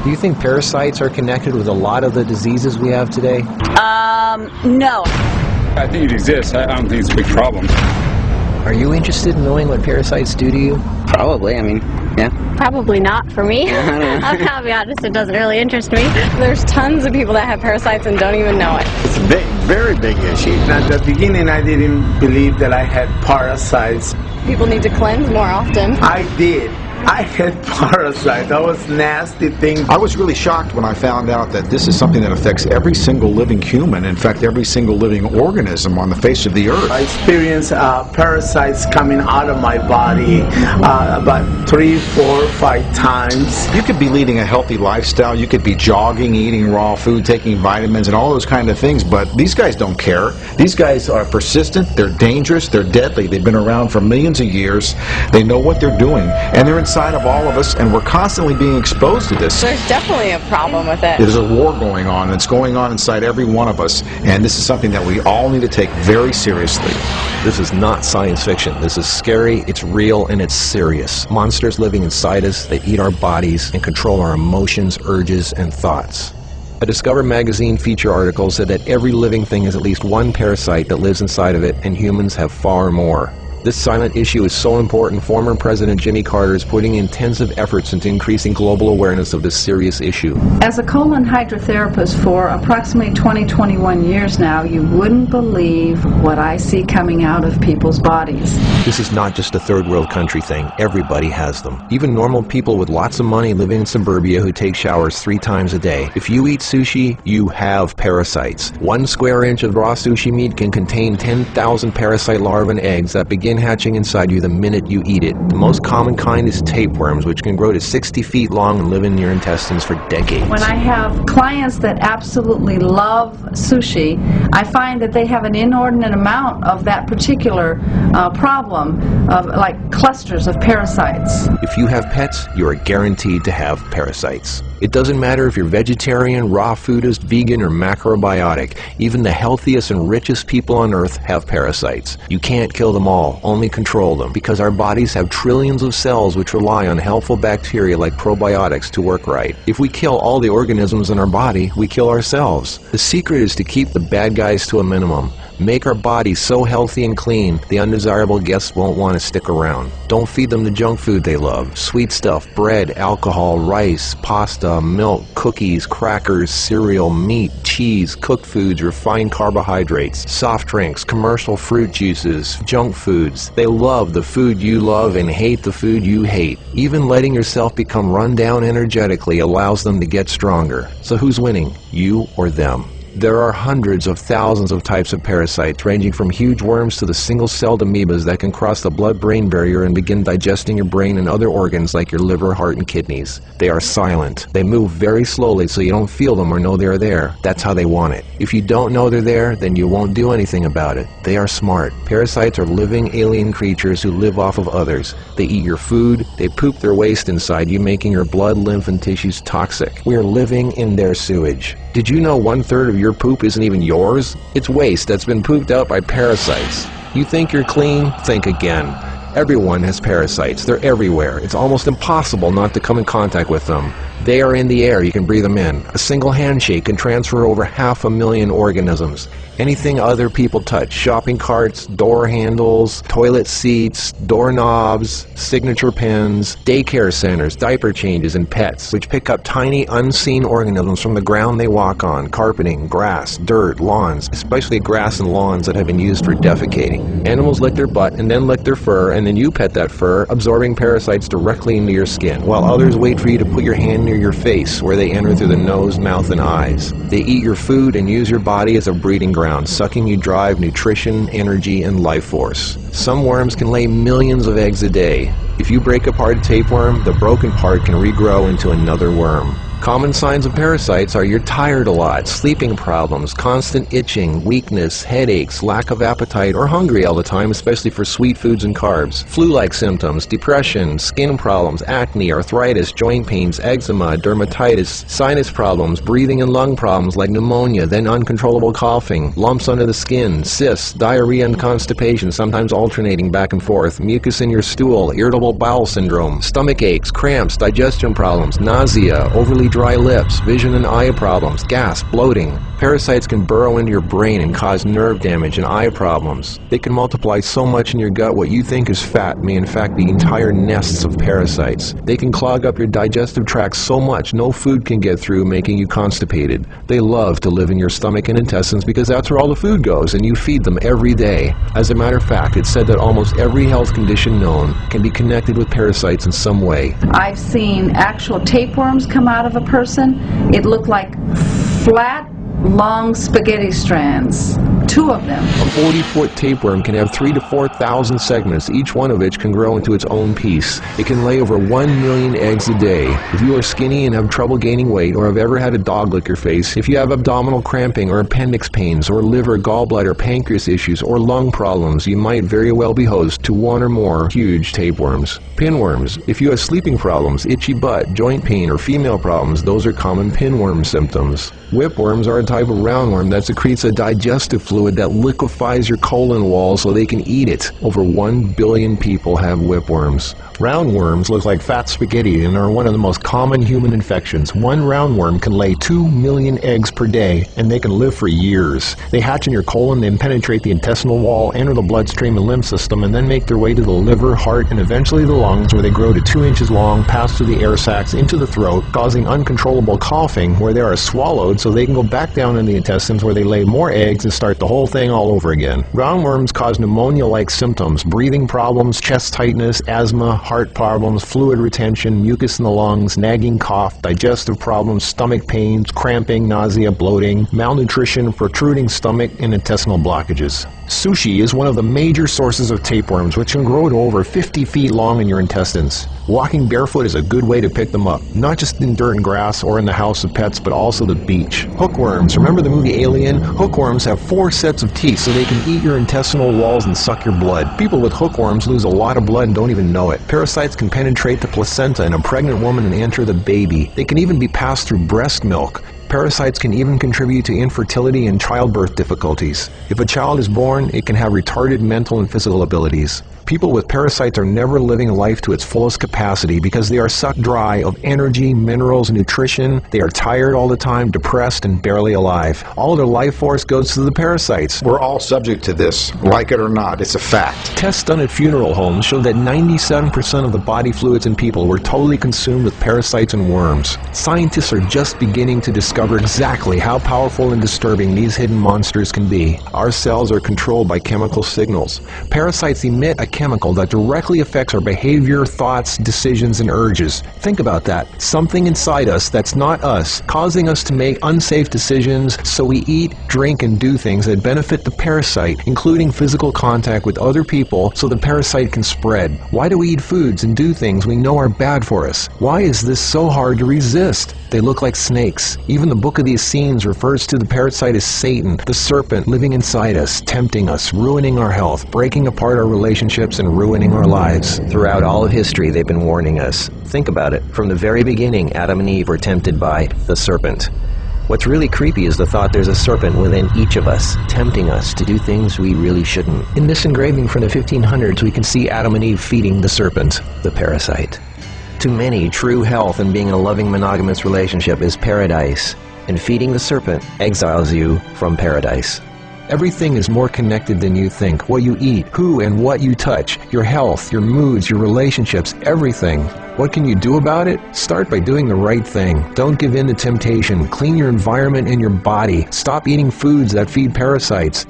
Do you think parasites are connected with a lot of the diseases we have today? No. I think it exists. I don't think it's a big problem. Are you interested in knowing what parasites do to you? Probably, I mean, yeah. Probably not for me. I'll be honest, it doesn't really interest me. There's tons of people that have parasites and don't even know it. It's a big, very big issue. At the beginning, I didn't believe that I had parasites. People need to cleanse more often. I did. I had parasites. That was nasty thing. I was really shocked when I found out that this is something that affects every single living human, in fact every single living organism on the face of the earth. I experienced parasites coming out of my body about 3, 4, 5 times. You could be leading a healthy lifestyle, you could be jogging, eating raw food, taking vitamins and all those kind of things, but these guys don't care. These guys are persistent, they're dangerous, they're deadly. They've been around for millions of years. They know what they're doing, and they're inside of all of us, and we're constantly being exposed to this. There's definitely a problem with it. There's a war going on. It's going on inside every one of us, and this is something that we all need to take very seriously. This is not science fiction. This is scary, it's real, and it's serious. Monsters living inside us that eat our bodies and control our emotions, urges, and thoughts. A Discover magazine feature article said that every living thing has at least one parasite that lives inside of it, and humans have far more. This silent issue is so important, former President Jimmy Carter is putting intensive efforts into increasing global awareness of this serious issue. As a colon hydrotherapist for approximately 21 years now, you wouldn't believe what I see coming out of people's bodies. This is not just a third world country thing. Everybody has them. Even normal people with lots of money living in suburbia who take showers 3 times a day. If you eat sushi, you have parasites. 1 square inch of raw sushi meat can contain 10,000 parasite larvae and eggs that begin hatching inside you the minute you eat it. The most common kind is tapeworms, which can grow to 60 feet long and live in your intestines for decades. When I have clients that absolutely love sushi, I find that they have an inordinate amount of that particular problem of like clusters of parasites. If you have pets, you are guaranteed to have parasites. It doesn't matter if you're vegetarian, raw foodist, vegan, or macrobiotic. Even the healthiest and richest people on earth have parasites. You can't kill them all, only control them, because our bodies have trillions of cells which rely on helpful bacteria like probiotics to work right. If we kill all the organisms in our body, we kill ourselves. The secret is to keep the bad guys to a minimum. Make our bodies so healthy and clean, the undesirable guests won't want to stick around. Don't feed them the junk food they love. Sweet stuff, bread, alcohol, rice, pasta, milk, cookies, crackers, cereal, meat, cheese, cooked foods, refined carbohydrates, soft drinks, commercial fruit juices, junk foods. They love the food you love and hate the food you hate. Even letting yourself become run down energetically allows them to get stronger. So who's winning, you or them? There are hundreds of thousands of types of parasites, ranging from huge worms to the single-celled amoebas that can cross the blood-brain barrier and begin digesting your brain and other organs like your liver, heart, and kidneys. They are silent. They move very slowly so you don't feel them or know they're there. That's how they want it. If you don't know they're there, then you won't do anything about it. They are smart. Parasites are living alien creatures who live off of others. They eat your food. They poop their waste inside you, making your blood, lymph, and tissues toxic. We are living in their sewage. Did you know 1/3 of your poop isn't even yours? It's waste that's been pooped out by parasites. You think you're clean? Think again. Everyone has parasites. They're everywhere. It's almost impossible not to come in contact with them. They are in the air. You can breathe them in. A single handshake can transfer over 500,000 organisms. Anything other people touch, shopping carts, door handles, toilet seats, doorknobs, signature pens, daycare centers, diaper changes, and pets, which pick up tiny unseen organisms from the ground they walk on, carpeting, grass, dirt, lawns, especially grass and lawns that have been used for defecating. Animals lick their butt and then lick their fur, and then you pet that fur, absorbing parasites directly into your skin, while others wait for you to put your hand near your face, where they enter through the nose, mouth, and eyes. They eat your food and use your body as a breeding ground, sucking you dry of nutrition, energy, and life force. Some worms can lay millions of eggs a day. If you break apart a tapeworm, the broken part can regrow into another worm. Common signs of parasites are you're tired a lot, sleeping problems, constant itching, weakness, headaches, lack of appetite, or hungry all the time, especially for sweet foods and carbs, flu-like symptoms, depression, skin problems, acne, arthritis, joint pains, eczema, dermatitis, sinus problems, breathing and lung problems like pneumonia, then uncontrollable coughing, lumps under the skin, cysts, diarrhea and constipation, sometimes alternating back and forth, mucus in your stool, irritable bowel syndrome, stomach aches, cramps, digestion problems, nausea, overly dry lips, vision and eye problems, gas, bloating. Parasites can burrow into your brain and cause nerve damage and eye problems. They can multiply so much in your gut what you think is fat may in fact be entire nests of parasites. They can clog up your digestive tract so much no food can get through, making you constipated. They love to live in your stomach and intestines because that's where all the food goes, and you feed them every day. As a matter of fact, it's said that almost every health condition known can be connected with parasites in some way. I've seen actual tapeworms come out of a person. It looked like flat, long spaghetti strands. 2 of them. A 40-foot tapeworm can have 3,000 to 4,000 segments, each one of which can grow into its own piece. It can lay over 1 million eggs a day. If you are skinny and have trouble gaining weight, or have ever had a dog lick your face, if you have abdominal cramping or appendix pains, or liver, gallbladder, pancreas issues, or lung problems, you might very well be host to 1 or more huge tapeworms. Pinworms. If you have sleeping problems, itchy butt, joint pain, or female problems, those are common pinworm symptoms. Whipworms are a type of roundworm that secretes a digestive fluid that liquefies your colon wall so they can eat it. Over 1 billion people have whipworms. Roundworms look like fat spaghetti and are one of the most common human infections. One roundworm can lay 2 million eggs per day, and they can live for years. They hatch in your colon, then penetrate the intestinal wall, enter the bloodstream and lymph system, and then make their way to the liver, heart, and eventually the lungs, where they grow to 2 inches long, pass through the air sacs into the throat, causing uncontrollable coughing, where they are swallowed so they can go back down in the intestines, where they lay more eggs and start the whole thing all over again. Roundworms cause pneumonia-like symptoms, breathing problems, chest tightness, asthma, heart problems, fluid retention, mucus in the lungs, nagging cough, digestive problems, stomach pains, cramping, nausea, bloating, malnutrition, protruding stomach, and intestinal blockages. Sushi is one of the major sources of tapeworms, which can grow to over 50 feet long in your intestines. Walking barefoot is a good way to pick them up, not just in dirt and grass or in the house of pets, but also the beach. Hookworms. Remember the movie Alien? Hookworms have 4 sets of teeth so they can eat your intestinal walls and suck your blood. People with hookworms lose a lot of blood and don't even know it. Parasites can penetrate the placenta in a pregnant woman and enter the baby. They can even be passed through breast milk. Parasites can even contribute to infertility and childbirth difficulties. If a child is born, it can have retarded mental and physical abilities. People with parasites are never living life to its fullest capacity because they are sucked dry of energy, minerals, and nutrition. They are tired all the time, depressed, and barely alive. All of their life force goes to the parasites. We're all subject to this, like it or not. It's a fact. Tests done at funeral homes showed that 97% of the body fluids in people were totally consumed with parasites and worms. Scientists are just beginning to discover exactly how powerful and disturbing these hidden monsters can be. Our cells are controlled by chemical signals. Parasites emit a chemical that directly affects our behavior, thoughts, decisions, and urges. Think about that. Something inside us that's not us, causing us to make unsafe decisions, so we eat, drink, and do things that benefit the parasite, including physical contact with other people so the parasite can spread. Why do we eat foods and do things we know are bad for us? Why is this so hard to resist? They look like snakes. Even the Book of the Essenes refers to the parasite as Satan, the serpent living inside us, tempting us, ruining our health, breaking apart our relationships, and ruining our lives. Throughout all of history, they've been warning us. Think about it. From the very beginning, Adam and Eve were tempted by the serpent. What's really creepy is the thought there's a serpent within each of us, tempting us to do things we really shouldn't. In this engraving from the 1500s, we can see Adam and Eve feeding the serpent, the parasite. To many, true health and being in a loving monogamous relationship is paradise, and feeding the serpent exiles you from paradise. Everything is more connected than you think. What you eat, who and what you touch, your health, your moods, your relationships, everything. What can you do about it? Start by doing the right thing. Don't give in to temptation. Clean your environment and your body. Stop eating foods that feed parasites.